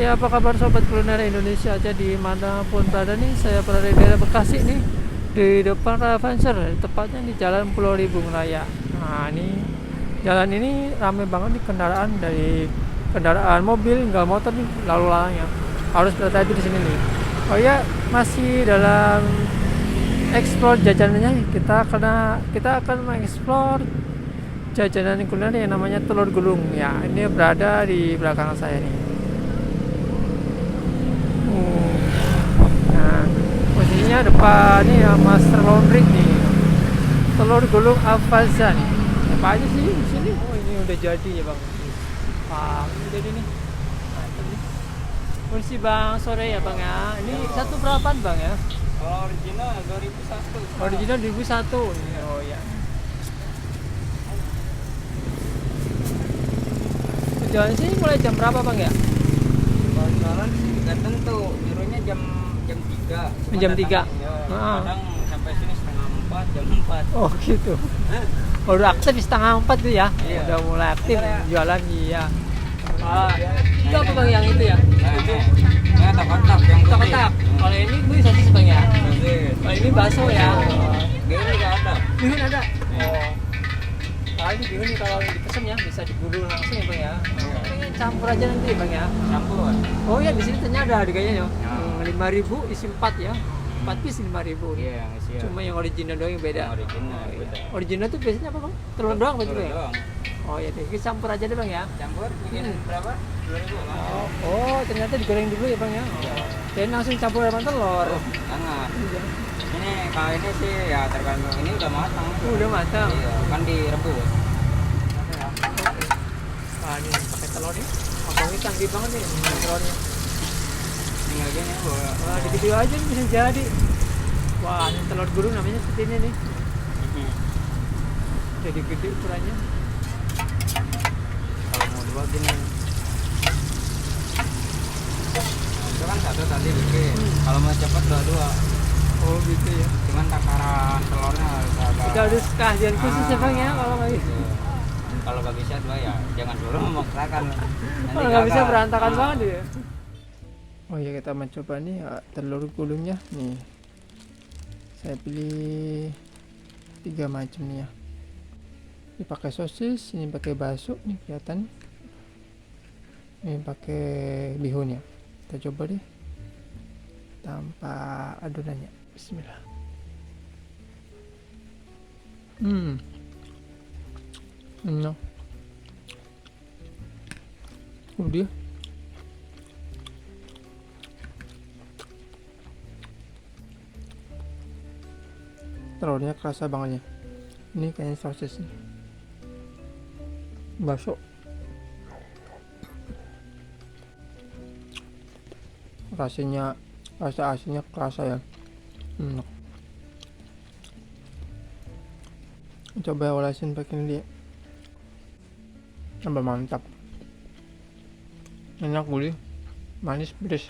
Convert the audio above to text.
apa kabar sobat kuliner Indonesia aja dimanapun berada nih. Saya berada di daerah Bekasi nih, di depan Ravenser, tepatnya di Jalan Pulau Libung Raya. Nah ini jalan ini ramai banget nih kendaraan, dari kendaraan mobil hingga motor nih lalu lalangnya. Harus berhati-hati di sini nih. Oh ya, masih dalam explore jajanannya. Kita akan mengeksplor jajanan kuliner yang namanya telur gulung ya. Ini berada di belakang saya nih. Nah, posisinya depan nih ya Master Laundry nih. Telur gulung Avanza nih. Apa aja sih di sini? Oh, ini udah jadi ya, Bang. Wah, ini jadi nih. Mantap nih. Kursi Bang, sore ya, Bang ya. Ini satu berapaan, Bang ya? Kalau original 2001. Original 2001. Oh ya. Jalan sini mulai jam berapa, Bang ya? Kalau jalan sih nggak tentu, birunya jam 3. Jam 3. Ya, Ah. kadang sampai sini setengah 4, jam 4. Oh gitu. Oh, udah aktif di setengah 4 tuh ya? Iya. Udah mulai aktif Iya. jualan, iya. Itu apa, Bang, yang itu ya? Nah, ini ada kotak yang putih. Kotak-kotak. Kalau ini gue sosis, Bang ya? Putih. Kalau ini bakso ya? Bihun nggak ada. Bihun ada? Iya. Oh. Kalau ini bihun nih kalau dipesen ya bisa digulung langsung ya, Bang ya? Iya. Pengen campur aja nanti, Bang ya? Campur. Oh ya, di sini ternyata ada harganya ya? Ya. 5.000 isi 4 ya? 4 piece 5.000. Iya, yang isi ya. Cuma yang original doang yang beda. Yang original, Oh, iya. beda. Original tuh biasanya apa, Bang? Telur doang berarti, Telur Bang ya? doang. Oh ya deh, kita campur aja deh, Bang ya. Campur bikin berapa? 2.000 kan? Oh, ternyata digoreng dulu ya, Bang ya. Dan langsung campur sama telur. Sangat. Ini kalau ini sih ya tergantung, ini udah matang. Udah matang. Iya, kan direbus. Wah, ini pakai telur nih. Abangnya canggih banget nih telurnya. Tinggal gini bawa. Wah, di video aja nih bisa jadi. Wah, ini telur gulung namanya seperti ini nih. Jadi gede ukurannya. Kalau mau dua gini. Itu kan satu tadi bikin. Kalau mau cepat dua. Oh gitu ya. Cuman takaran telurnya harus agak. Kita harus keahlian khusus ya, Bang ya, kalau nggak bisa. Kalau nggak bisa dua ya jangan dulu memaksakan. Kalau nggak bisa berantakan banget ya. Oh ya, kita mencoba nih ya, telur gulungnya nih. Saya pilih 3 macam nih ya. Ini pakai sosis, ini pakai bakso nih kelihatan. Ini pakai bihun ya. Kita coba deh tanpa adonannya. Bismillah. Enak. Dia telurnya kerasa banget ya. Ini kayaknya sosis nih. Bakso rasa asinnya kerasa ya. Coba olesin pakai ini dia. Tambah mantap. Enak, gurih, manis, pedes.